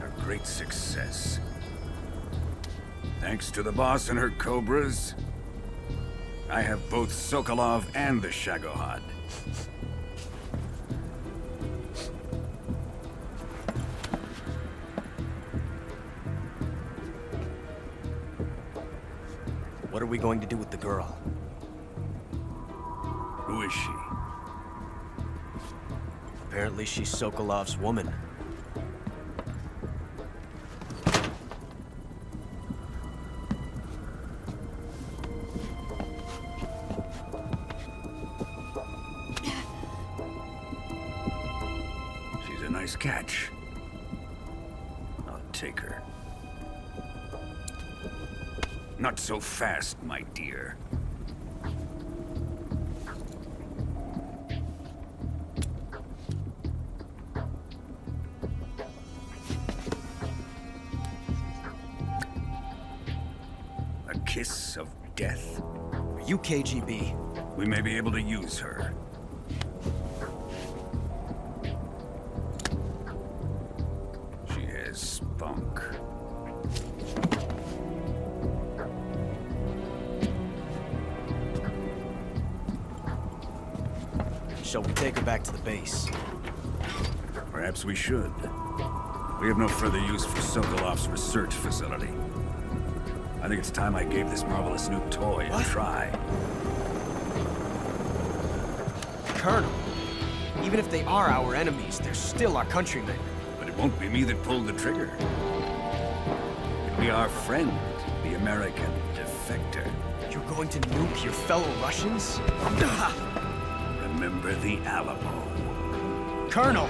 A great success. Thanks to the boss and her cobras, I have both Sokolov and the Shagohod. What are we going to do with the girl? Who is she? Apparently she's Sokolov's woman. She's a nice catch. I'll take her. Not so fast, my dear. A kiss of death? Are you KGB? We may be able to use her. She has spunk. Shall we take her back to the base? Perhaps we should. We have no further use for Sokolov's research facility. I think it's time I gave this marvelous new toy a try. Colonel, even if they are our enemies, they're still our countrymen. But it won't be me that pulled the trigger. It'll be our friend, the American defector. You're going to nuke your fellow Russians? Remember the Alamo. Colonel!